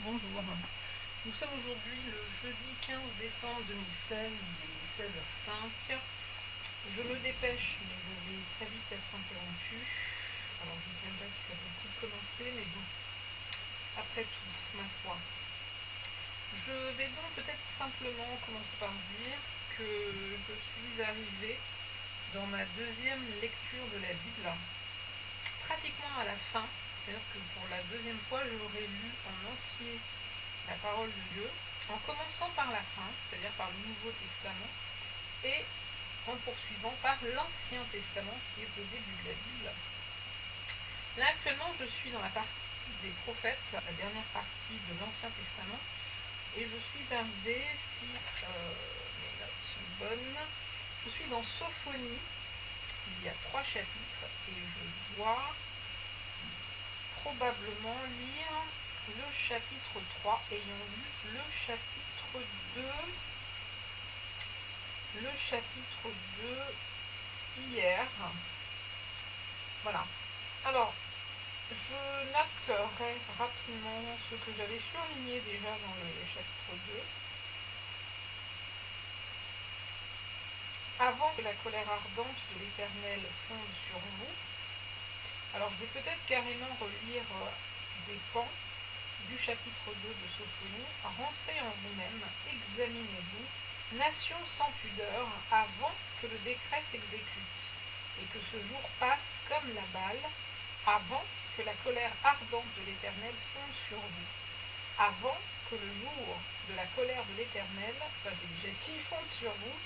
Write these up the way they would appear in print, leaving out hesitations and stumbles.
Bonjour, nous sommes aujourd'hui le jeudi 15 décembre 2016, il est 16h05. Je me dépêche, mais je vais très vite être interrompue. Alors je ne sais même pas si ça vaut le coup de commencer, mais bon, après tout, ma foi. Je vais donc peut-être simplement commencer par dire que je suis arrivée dans ma deuxième lecture de la Bible, pratiquement à la fin. C'est-à-dire que pour la deuxième fois, j'aurais lu en entier la parole de Dieu, en commençant par la fin, c'est-à-dire par le Nouveau Testament, et en poursuivant par l'Ancien Testament, qui est au début de la Bible. Là, actuellement, je suis dans la partie des prophètes, la dernière partie de l'Ancien Testament, et je suis arrivée, si mes notes sont bonnes, je suis dans Sophonie. Il y a 3 chapitres, et je dois probablement lire le chapitre 3, ayant lu le chapitre 2 hier. Voilà. Alors, je noterai rapidement ce que j'avais surligné déjà dans le chapitre 2. Avant que la colère ardente de l'Éternel fonde sur vous. Alors, je vais peut-être carrément relire des pans du chapitre 2 de Sophonie. Rentrez en vous-même, examinez-vous, nation sans pudeur, avant que le décret s'exécute, et que ce jour passe comme la balle, avant que la colère ardente de l'Éternel fonde sur vous, avant que le jour de la colère de l'Éternel, ça je l'ai déjà dit, fonde sur vous,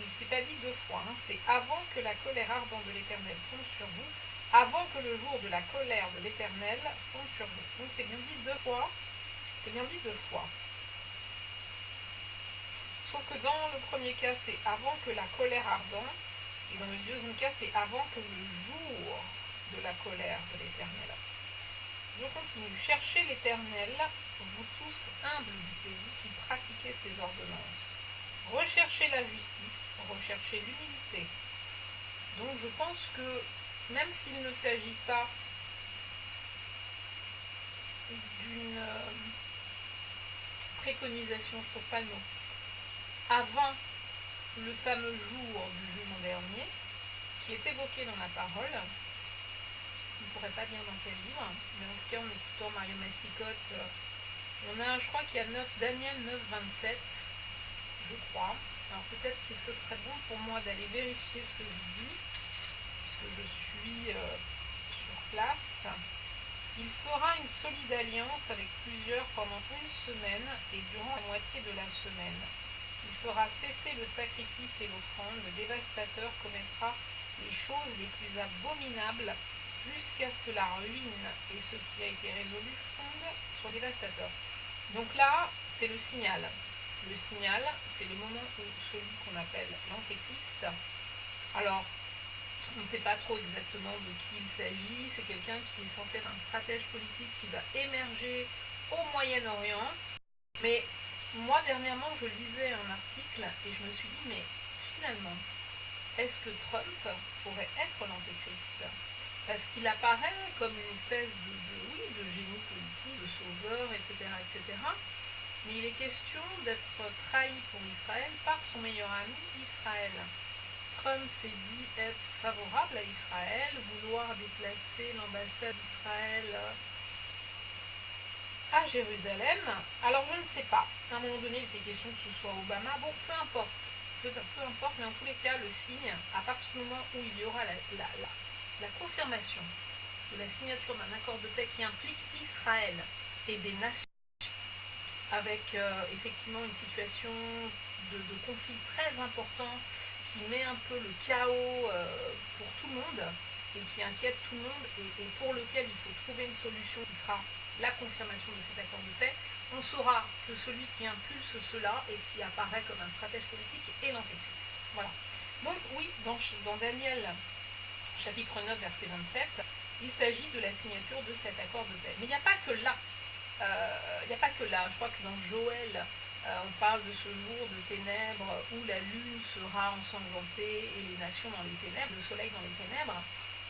c'est pas dit 2 fois, c'est avant que la colère ardente de l'Éternel fonde sur vous, avant que le jour de la colère de l'Éternel fonde sur vous. Donc c'est bien dit 2 fois. C'est bien dit 2 fois. Sauf que dans le premier cas, c'est avant que la colère ardente, et dans le deuxième cas, c'est avant que le jour de la colère de l'Éternel. Je continue. Cherchez l'Éternel, vous tous humbles du pays qui pratiquez ses ordonnances. Recherchez la justice, recherchez l'humilité. Donc je pense que même s'il ne s'agit pas d'une préconisation, je ne trouve pas le mot, avant le fameux jour du jugement dernier, qui est évoqué dans la parole, je ne pourrais pas dire dans quel livre, mais en tout cas en écoutant Mario Massicotte, je crois qu'il y a Daniel 9, 27, je crois. Alors peut-être que ce serait bon pour moi d'aller vérifier ce que je dis, puisque je suis sur place. Il fera une solide alliance avec plusieurs pendant une semaine et durant la moitié de la semaine. Il fera cesser le sacrifice et l'offrande, le dévastateur commettra les choses les plus abominables jusqu'à ce que la ruine et ce qui a été résolu fondent sur le dévastateur. Donc là, c'est le signal. Le signal, c'est le moment où celui qu'on appelle l'antéchrist. Alors, on ne sait pas trop exactement de qui il s'agit. C'est quelqu'un qui est censé être un stratège politique qui va émerger au Moyen-Orient. Mais moi, dernièrement, je lisais un article et je me suis dit, mais finalement, est-ce que Trump pourrait être l'antéchrist? Parce qu'il apparaît comme une espèce de génie politique, de sauveur, etc., etc. Mais il est question d'être trahi pour Israël par son meilleur ami, Israël. Trump s'est dit être favorable à Israël, vouloir déplacer l'ambassade d'Israël à Jérusalem. Alors je ne sais pas. À un moment donné, il était question que ce soit Obama. Bon, peu importe. Peu importe, mais en tous les cas, le signe, à partir du moment où il y aura la confirmation de la signature d'un accord de paix qui implique Israël et des nations, avec effectivement une situation de conflit très important qui met un peu le chaos pour tout le monde et qui inquiète tout le monde et pour lequel il faut trouver une solution qui sera la confirmation de cet accord de paix, on saura que celui qui impulse cela et qui apparaît comme un stratège politique est l'antéchrist. Voilà. Donc oui, dans Daniel chapitre 9 verset 27, il s'agit de la signature de cet accord de paix. Mais il n'y a pas que là. Je crois que dans Joël, on parle de ce jour de ténèbres où la lune sera ensanglantée et les nations dans les ténèbres, le soleil dans les ténèbres.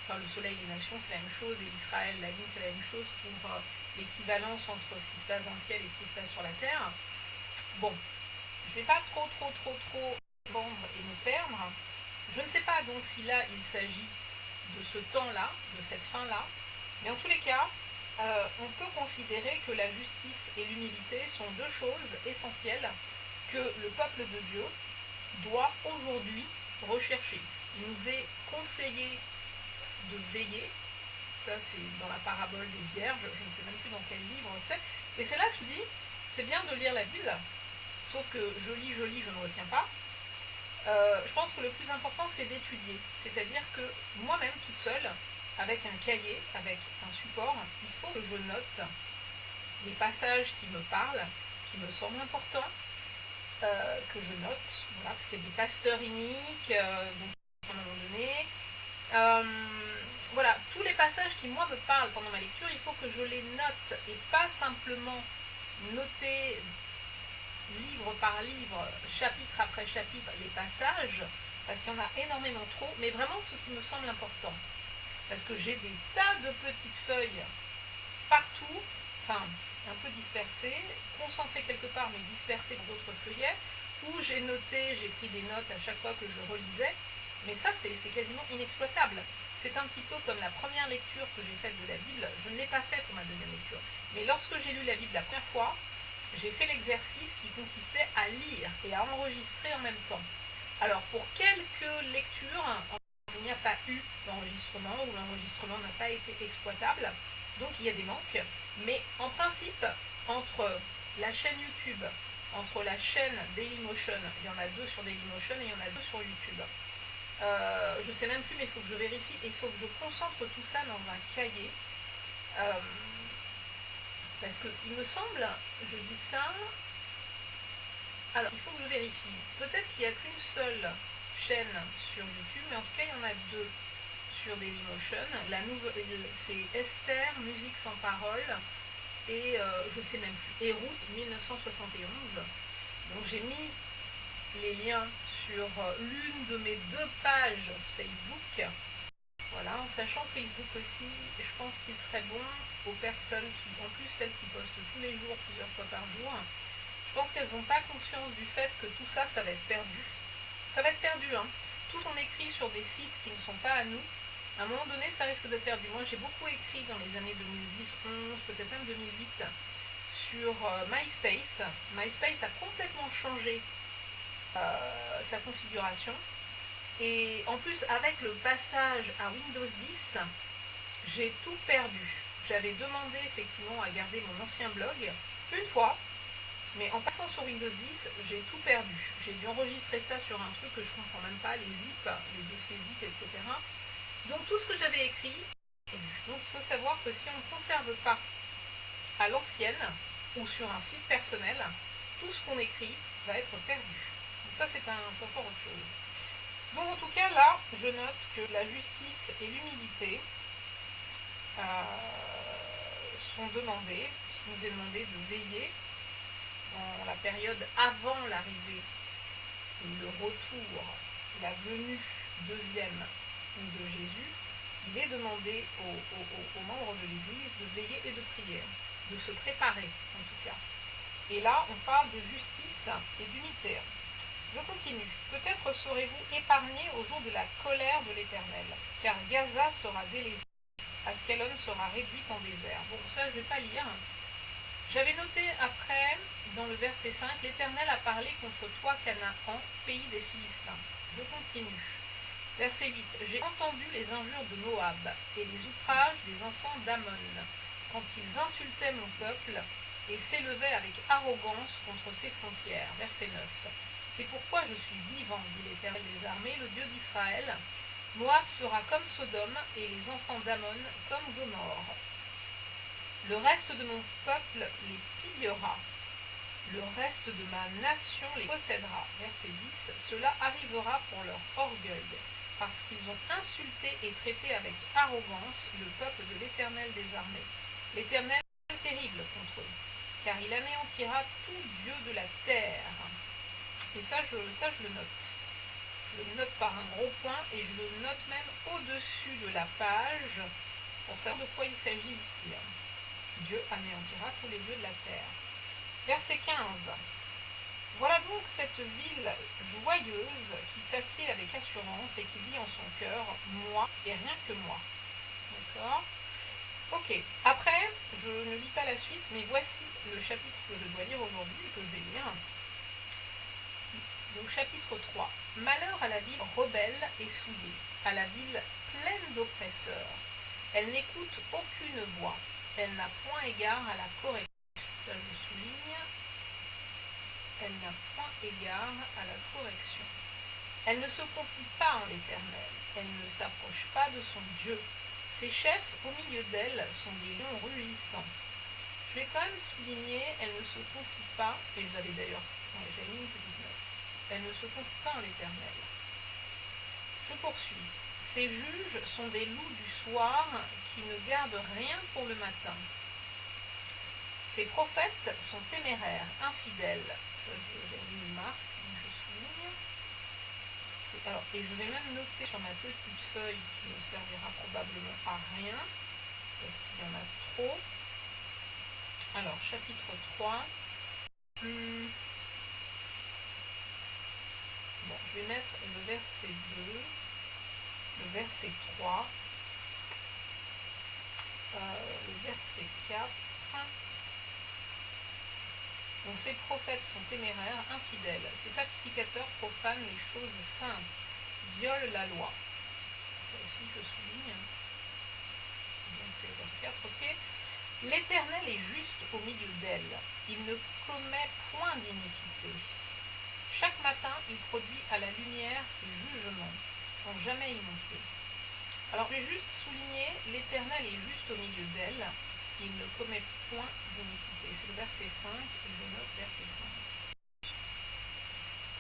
Enfin, le soleil, les nations, c'est la même chose, et Israël, la lune, c'est la même chose pour l'équivalence entre ce qui se passe dans le ciel et ce qui se passe sur la terre. Bon, je ne vais pas trop vendre et me perdre. Je ne sais pas donc si là il s'agit de ce temps-là, de cette fin-là, mais en tous les cas, on peut considérer que la justice et l'humilité sont deux choses essentielles que le peuple de Dieu doit aujourd'hui rechercher. Il nous est conseillé de veiller, ça c'est dans la parabole des vierges, je ne sais même plus dans quel livre c'est, et c'est là que je dis, c'est bien de lire la Bible, sauf que je lis, je ne retiens pas. Je pense que le plus important c'est d'étudier, c'est-à-dire que moi-même toute seule, avec un cahier, avec un support, il faut que je note les passages qui me parlent, qui me semblent importants, que je note, voilà, parce qu'il y a des pasteurs iniques, donc à un moment donné. Voilà, tous les passages qui moi me parlent pendant ma lecture, il faut que je les note et pas simplement noter livre par livre, chapitre après chapitre, les passages, parce qu'il y en a énormément trop, mais vraiment ce qui me semble important. Parce que j'ai des tas de petites feuilles partout, enfin un peu dispersées, concentrées quelque part mais dispersées dans d'autres feuillets, où j'ai noté, j'ai pris des notes à chaque fois que je relisais, mais ça c'est quasiment inexploitable. C'est un petit peu comme la première lecture que j'ai faite de la Bible, je ne l'ai pas fait pour ma deuxième lecture, mais lorsque j'ai lu la Bible la première fois, j'ai fait l'exercice qui consistait à lire et à enregistrer en même temps. Alors pour quelques lectures, il n'y a pas eu d'enregistrement ou l'enregistrement n'a pas été exploitable, donc il y a des manques, mais en principe, entre la chaîne YouTube, entre la chaîne Dailymotion, il y en a deux sur Dailymotion et il y en a deux sur YouTube. Je ne sais même plus, mais il faut que je vérifie et il faut que je concentre tout ça dans un cahier. Parce qu'il me semble, je dis ça, alors il faut que je vérifie, peut-être qu'il n'y a qu'une seule chaîne sur YouTube, mais en tout cas il y en a deux sur Dailymotion. La nouvelle, c'est Esther, musique sans parole, et je sais même plus, et Route 1971. Donc j'ai mis les liens sur l'une de mes deux pages Facebook. Voilà, en sachant que Facebook aussi, je pense qu'il serait bon aux personnes qui, en plus celles qui postent tous les jours, plusieurs fois par jour, je pense qu'elles n'ont pas conscience du fait que tout ça, ça va être perdu. Ça va être perdu, hein. Tout ce qu'on écrit sur des sites qui ne sont pas à nous, à un moment donné, ça risque d'être perdu. Moi, j'ai beaucoup écrit dans les années 2010, 11, peut-être même 2008, sur MySpace. MySpace a complètement changé sa configuration. Et en plus, avec le passage à Windows 10, j'ai tout perdu. J'avais demandé effectivement à garder mon ancien blog une fois, mais en passant sur Windows 10, j'ai tout perdu. J'ai dû enregistrer ça sur un truc que je ne comprends même pas, les zip, les dossiers zip, etc. Donc tout ce que j'avais écrit est perdu. Donc il faut savoir que si on ne conserve pas à l'ancienne ou sur un site personnel, tout ce qu'on écrit va être perdu. Donc ça c'est encore autre chose. Donc en tout cas là, je note que la justice et l'humilité sont demandées, puisqu'il nous est demandé de veiller dans la période avant l'arrivée, le retour, la venue deuxième de Jésus. Il est demandé aux membres de l'Église de veiller et de prier, de se préparer en tout cas. Et là, on parle de justice et d'unité. Je continue. Peut-être serez-vous épargnés au jour de la colère de l'Éternel, car Gaza sera délaissée, Ascalon sera réduite en désert. Bon, ça je ne vais pas lire. J'avais noté après, dans le verset 5, l'Éternel a parlé contre toi, Canaan, pays des Philistins. Je continue. Verset 8. J'ai entendu les injures de Moab et les outrages des enfants d'Ammon, quand ils insultaient mon peuple et s'élevaient avec arrogance contre ses frontières. Verset 9. C'est pourquoi je suis vivant, dit l'Éternel des armées, le Dieu d'Israël. Moab sera comme Sodome et les enfants d'Ammon comme Gomorrhe. Le reste de mon peuple les pillera. Le reste de ma nation les possédera. Verset 10. Cela arrivera pour leur orgueil, parce qu'ils ont insulté et traité avec arrogance le peuple de l'Éternel des armées. L'Éternel est terrible contre eux, car il anéantira tout Dieu de la terre. Et ça, je le note. Je le note par un gros point et je le note même au-dessus de la page pour savoir de quoi il s'agit ici. Dieu anéantira tous les dieux de la terre. Verset 15. Voilà donc cette ville joyeuse qui s'assied avec assurance et qui dit en son cœur, moi et rien que moi. D'accord? Ok, après, je ne lis pas la suite, mais voici le chapitre que je dois lire aujourd'hui et que je vais lire. Donc chapitre 3. Malheur à la ville rebelle et souillée, à la ville pleine d'oppresseurs. Elle n'écoute aucune voix, elle n'a point égard à la correction. Ça je souligne, elle n'a point égard à la correction. Elle ne se confie pas en l'Éternel, elle ne s'approche pas de son Dieu. Ses chefs au milieu d'elle sont des lions rugissants. Je vais quand même souligner, elle ne se confie pas, et je l'avais d'ailleurs, j'avais mis une petite note, elle ne se confie pas en l'Éternel. Je poursuis. Ces juges sont des loups du soir qui ne gardent rien pour le matin. Ces prophètes sont téméraires, infidèles. Ça, j'ai mis une marque, je souligne. Alors, et je vais même noter sur ma petite feuille qui ne servira probablement à rien, parce qu'il y en a trop. Alors, chapitre 3. Bon, je vais mettre le verset 2, le verset 3, le verset 4. Donc ces prophètes sont téméraires, infidèles. Ces sacrificateurs profanent les choses saintes, violent la loi. Ça aussi je souligne. Donc c'est le verset 4, ok. L'Éternel est juste au milieu d'elle. Il ne commet point d'iniquité. Chaque matin, il produit à la lumière ses jugements, sans jamais y manquer. Alors je vais juste souligner, l'Éternel est juste au milieu d'elle. Il ne commet point d'iniquité. C'est le verset 5 et je note verset 5.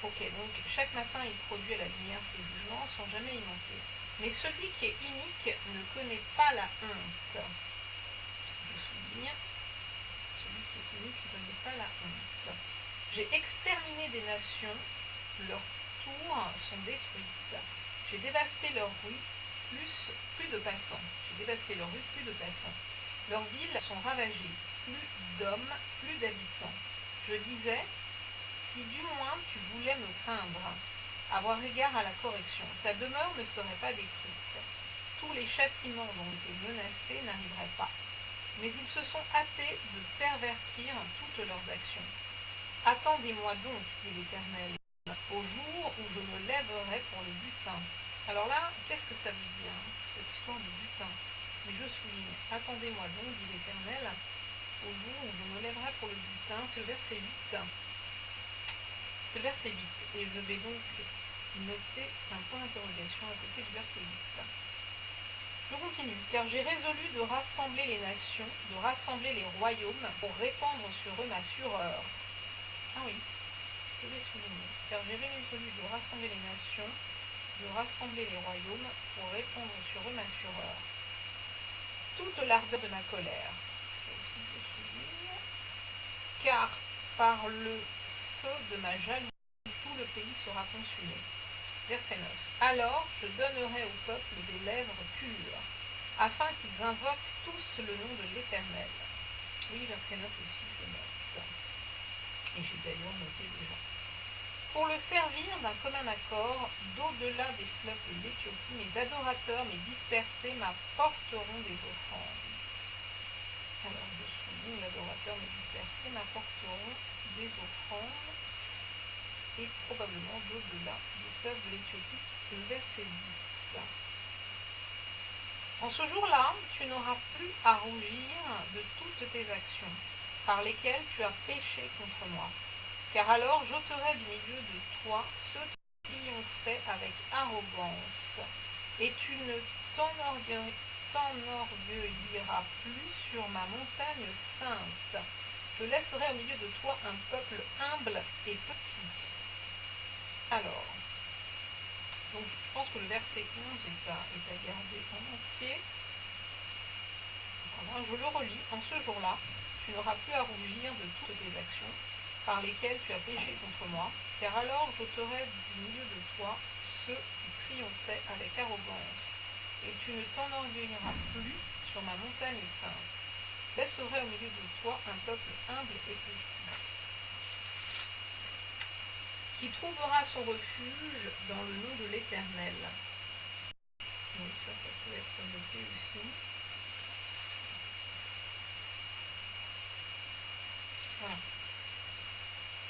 Ok, donc chaque matin il produit à la lumière ses jugements sans jamais y manquer. Mais celui qui est inique ne connaît pas la honte. Je souligne, celui qui est inique ne connaît pas la honte. J'ai exterminé des nations, leurs tours sont détruites. J'ai dévasté leurs rues, plus de passants. J'ai dévasté leurs rues, plus de passants. Leurs villes sont ravagées, plus d'hommes, plus d'habitants. Je disais, si du moins tu voulais me craindre, avoir égard à la correction, ta demeure ne serait pas détruite. Tous les châtiments dont tu es menacé n'arriveraient pas. Mais ils se sont hâtés de pervertir toutes leurs actions. Attendez-moi donc, dit l'Éternel, au jour où je me lèverai pour le butin. Alors là, qu'est-ce que ça veut dire, cette histoire de butin? Mais je souligne, attendez-moi donc, dit l'Éternel, au jour où je me lèverai pour le butin. C'est le verset 8. C'est le verset 8. Et je vais donc noter un point d'interrogation à côté du verset 8. Je continue. Car j'ai résolu de rassembler les nations, de rassembler les royaumes, pour répandre sur eux ma fureur. Ah oui, je vais souligner. Car j'ai résolu de rassembler les nations, de rassembler les royaumes, pour répandre sur eux ma fureur. Toute l'ardeur de ma colère. Ça aussi je souligne. Car par le feu de ma jalousie, tout le pays sera consumé. Verset 9. Alors je donnerai au peuple des lèvres pures, afin qu'ils invoquent tous le nom de l'Éternel. Oui, verset 9 aussi, je note. Et j'ai d'ailleurs noté déjà. Pour le servir d'un commun accord, d'au-delà des fleuves de l'Éthiopie, mes adorateurs, mes dispersés, m'apporteront des offrandes. Alors je souligne, l'adorateur, mes dispersés, m'apporteront des offrandes, et probablement d'au-delà des fleuves de l'Éthiopie, le verset 10. En ce jour-là, tu n'auras plus à rougir de toutes tes actions, par lesquelles tu as péché contre moi. Car alors j'ôterai du milieu de toi ceux qui ont fait avec arrogance, et tu ne t'enorgueilliras plus sur ma montagne sainte. Je laisserai au milieu de toi un peuple humble et petit. Alors, donc je pense que le verset 11 est à garder en entier. Voilà, je le relis. En ce jour-là, tu n'auras plus à rougir de toutes tes actions par lesquelles tu as péché contre moi, car alors j'ôterai du milieu de toi ceux qui triomphaient avec arrogance, et tu ne t'enorgueilliras plus sur ma montagne sainte. dresserai au milieu de toi un peuple humble et petit, qui trouvera son refuge dans le nom de l'Éternel. Donc ça peut être noté aussi. Voilà.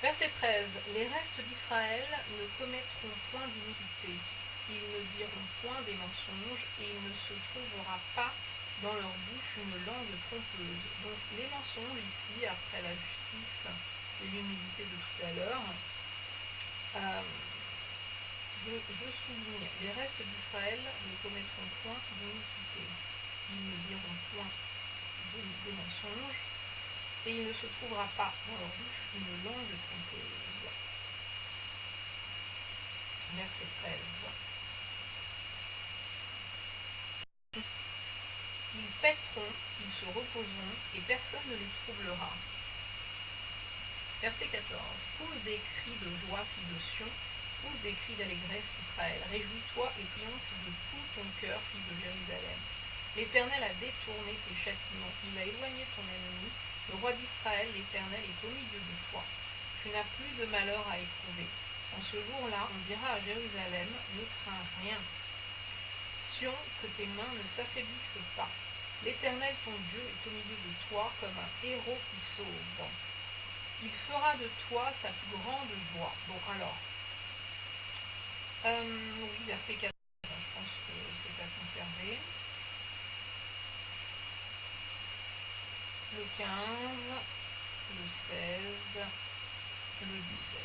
Verset 13. Les restes d'Israël ne commettront point d'iniquité. Ils ne diront point des mensonges et il ne se trouvera pas dans leur bouche une langue trompeuse. Donc les mensonges ici, après la justice et l'humilité de tout à l'heure, je souligne, les restes d'Israël ne commettront point d'iniquité. Ils ne diront point des mensonges et il ne se trouvera pas dans leur bouche une langue trompeuse. Verset 13. Ils paîtront, ils se reposeront, et personne ne les troublera. Verset 14. Pousse des cris de joie, fille de Sion, pousse des cris d'allégresse, Israël. Réjouis-toi et triomphe de tout ton cœur, fille de Jérusalem. L'Éternel a détourné tes châtiments, il a éloigné ton ennemi. Le roi d'Israël, l'Éternel, est au milieu de toi. Tu n'as plus de malheur à éprouver. En ce jour-là, on dira à Jérusalem, ne crains rien. Sion, que tes mains ne s'affaiblissent pas. L'Éternel, ton Dieu, est au milieu de toi comme un héros qui sauve. Il fera de toi sa plus grande joie. Bon, alors, oui, verset 14, je pense que c'est à conserver. Le 15, le 16, le 17.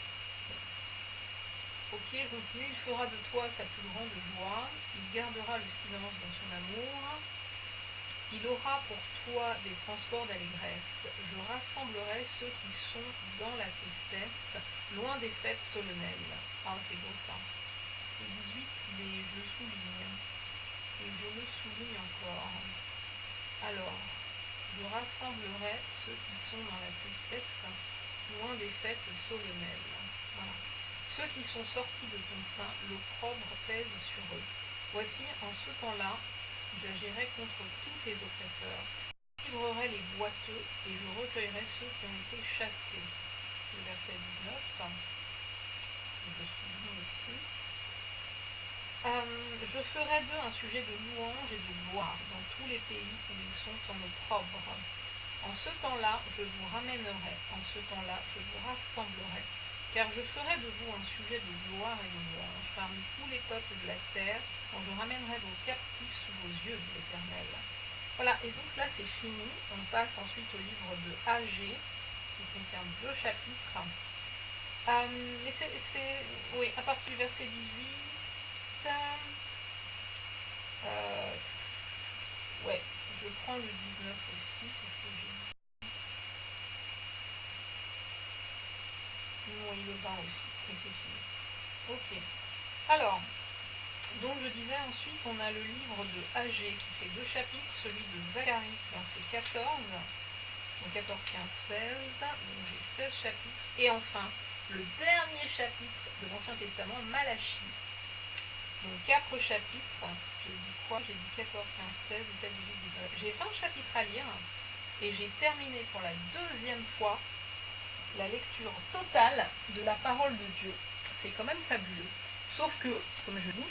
Ok, je continue. Il fera de toi sa plus grande joie. Il gardera le silence dans son amour. Il aura pour toi des transports d'allégresse. Je rassemblerai ceux qui sont dans la tristesse, loin des fêtes solennelles. Ah, c'est beau ça. Le 18, je le souligne. Et je le souligne encore. Alors, je rassemblerai ceux qui sont dans la tristesse, loin des fêtes solennelles. Voilà. Ceux qui sont sortis de ton sein, l'opprobre pèse sur eux. Voici, en ce temps-là, j'agirai contre tous tes oppresseurs. Je livrerai les boiteux et je recueillerai ceux qui ont été chassés. C'est le verset 19. Je souligne aussi. Je ferai d'eux un sujet de louange et de gloire dans tous les pays où ils sont en opprobre. En ce temps-là, je vous ramènerai. En ce temps-là, je vous rassemblerai. Car je ferai de vous un sujet de gloire et de louange parmi tous les peuples de la terre, quand je ramènerai vos captifs sous vos yeux, dit l'Éternel. Voilà, et donc là c'est fini. On passe ensuite au livre de Agée, qui contient 2 chapitres. Mais oui, à partir du verset 18, ouais, je prends le 19 aussi, c'est ce que j'ai dit. Oui, le 20 aussi, et c'est fini. Ok. Alors, donc je disais ensuite, on a le livre de Agée qui fait 2 chapitres, celui de Zacharie qui en fait 14, donc 14, 15, 16, donc j'ai 16 chapitres, et enfin, le dernier chapitre de l'Ancien Testament, Malachie. Donc 4 chapitres, j'ai dit quoi? J'ai dit 14, 15, 16, 17, 18, 19. J'ai 20 chapitres à lire, et j'ai terminé pour la 2e fois la lecture totale de la parole de Dieu. C'est quand même fabuleux. Sauf que, comme je dis,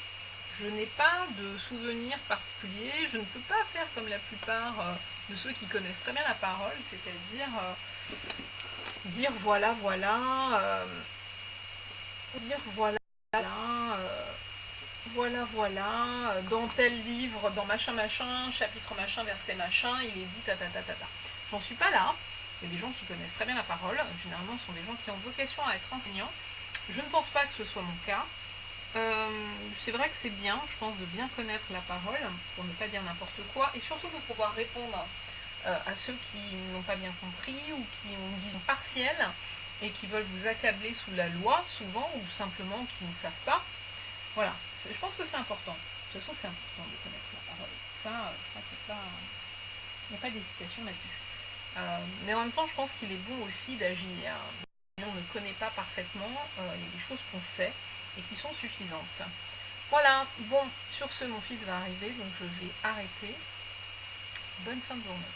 je n'ai pas de souvenir particulier, je ne peux pas faire comme la plupart de ceux qui connaissent très bien la parole, c'est-à-dire dire voilà, voilà, dans tel livre, dans machin, chapitre machin, verset machin, il est dit ta. J'en suis pas là. Il y a des gens qui connaissent très bien la parole, généralement ce sont des gens qui ont vocation à être enseignants. Je ne pense pas que ce soit mon cas. C'est vrai que c'est bien, je pense, de bien connaître la parole, pour ne pas dire n'importe quoi, et surtout de pouvoir répondre à ceux qui n'ont pas bien compris, ou qui ont une vision partielle, et qui veulent vous accabler sous la loi, souvent, ou simplement qui ne savent pas. Voilà, je pense que c'est important. De toute façon, c'est important de connaître la parole. Ça, je crois qu'il n'y a pas d'hésitation là-dessus. Mais en même temps, je pense qu'il est bon aussi d'agir. On ne connaît pas parfaitement, il y a des choses qu'on sait et qui sont suffisantes. Voilà, bon, sur ce, mon fils va arriver, donc je vais arrêter. Bonne fin de journée.